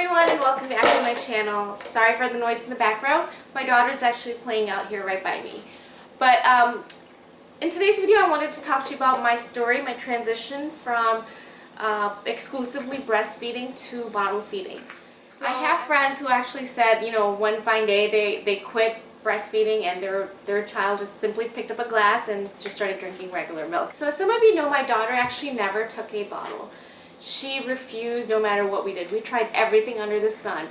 everyone and welcome back to my channel. Sorry for the noise in the background. My daughter's actually playing out here right by me. But in today's video I wanted to talk to you about my story, my transition from exclusively breastfeeding to bottle feeding. So I have friends who actually said, you know, one fine day they quit breastfeeding and their child just simply picked up a glass and just started drinking regular milk. So as some of you know, my daughter actually never took a bottle. She refused no matter what we did. We tried everything under the sun.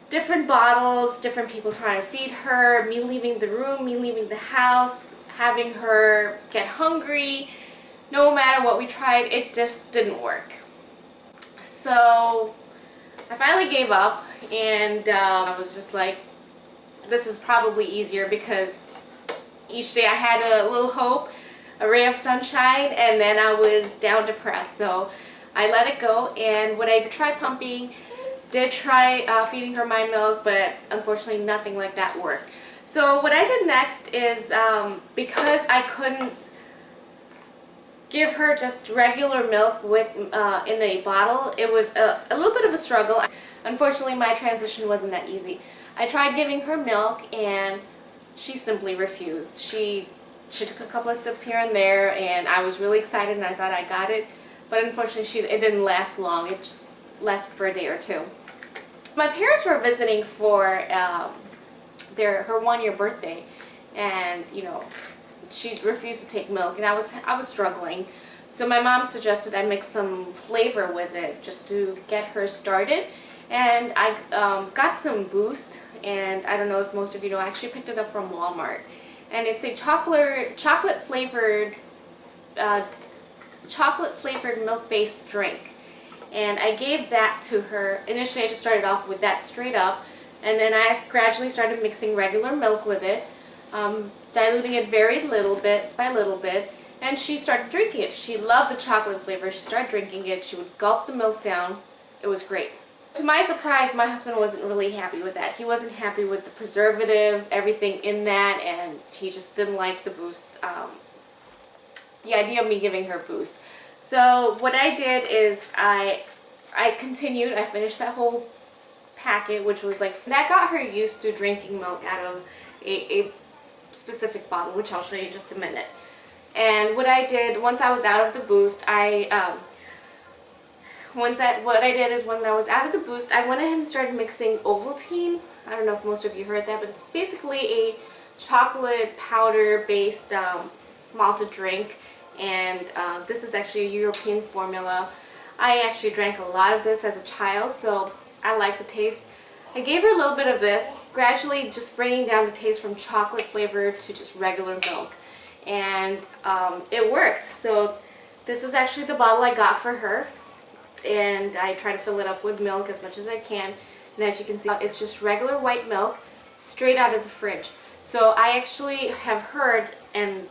Different bottles, different people trying to feed her, me leaving the room, me leaving the house, having her get hungry. No matter what we tried, it just didn't work. So I finally gave up and I was just like, this is probably easier because each day I had a little hope, a ray of sunshine, and then I was down depressed. So I let it go, and when I tried pumping, did try feeding her my milk, but unfortunately nothing like that worked. So what I did next is, because I couldn't give her just regular milk with in a bottle, it was a little bit of a struggle. Unfortunately, my transition wasn't that easy. I tried giving her milk, and she simply refused. She took a couple of sips here and there, and I was really excited, and I thought I got it. But unfortunately, it didn't last long. It just lasted for a day or two. My parents were visiting for her 1-year birthday, and you know, she refused to take milk, and I was struggling. So my mom suggested I mix some flavor with it just to get her started, and I got some Boost, and I don't know if most of you know, I actually picked it up from Walmart, and it's a chocolate flavored milk-based drink, and I gave that to her. Initially I just started off with that straight up, and then I gradually started mixing regular milk with it, diluting it very little bit by little bit, and she started drinking it. She loved the chocolate flavor. She started drinking it. She would gulp the milk down. It was great. To my surprise, my husband wasn't really happy with that. He wasn't happy with the preservatives, everything in that, and he just didn't like the Boost, the idea of me giving her Boost. So what I did is I continued. I finished that whole packet, which was like, that got her used to drinking milk out of a specific bottle, which I'll show you in just a minute. And what I did, once I was out of the Boost, what I did is when I was out of the Boost, I went ahead and started mixing Ovaltine. I don't know if most of you heard that, but it's basically a chocolate powder based malted drink, and this is actually a European formula. I actually drank a lot of this as a child, so I like the taste. I gave her a little bit of this, gradually just bringing down the taste from chocolate flavor to just regular milk, and it worked. So this was actually the bottle I got for her, and I try to fill it up with milk as much as I can, and as you can see, it's just regular white milk straight out of the fridge. So I actually have heard, and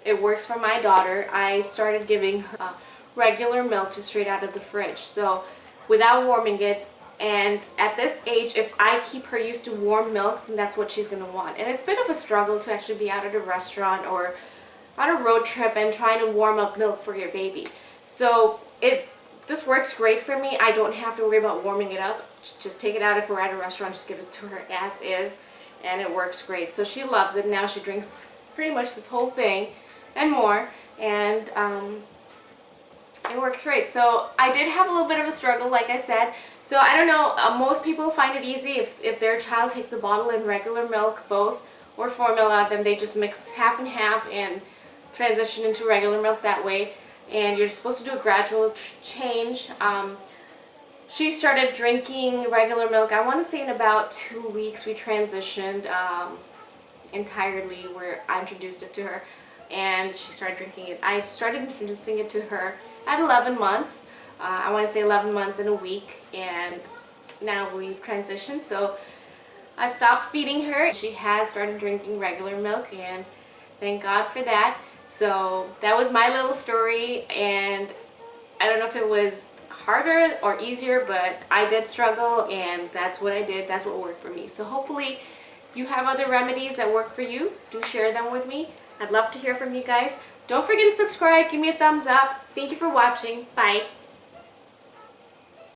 it works for my daughter, I started giving her regular milk just straight out of the fridge, so without warming it. And at this age, if I keep her used to warm milk, then that's what she's going to want. And it's a bit of a struggle to actually be out at a restaurant or on a road trip and trying to warm up milk for your baby. So this works great for me. I don't have to worry about warming it up. Just take it out if we're at a restaurant, just give it to her as is, and it works great. So she loves it. Now she drinks pretty much this whole thing and more, and it works great. So I did have a little bit of a struggle, like I said. So I don't know, most people find it easy if their child takes a bottle in regular milk, both, or formula, then they just mix half and half and transition into regular milk that way. And you're supposed to do a gradual change. She started drinking regular milk, I want to say in about 2 weeks we transitioned entirely, where I introduced it to her, and she started drinking it. I started introducing it to her at 11 months. I want to say 11 months and a week, and now we've transitioned. So I stopped feeding her. She has started drinking regular milk, and thank God for that. So that was my little story, and I don't know if it was harder or easier, but I did struggle, and that's what I did. That's what worked for me. So hopefully you have other remedies that work for you. Do share them with me. I'd love to hear from you guys. Don't forget to subscribe, give me a thumbs up. Thank you for watching. Bye.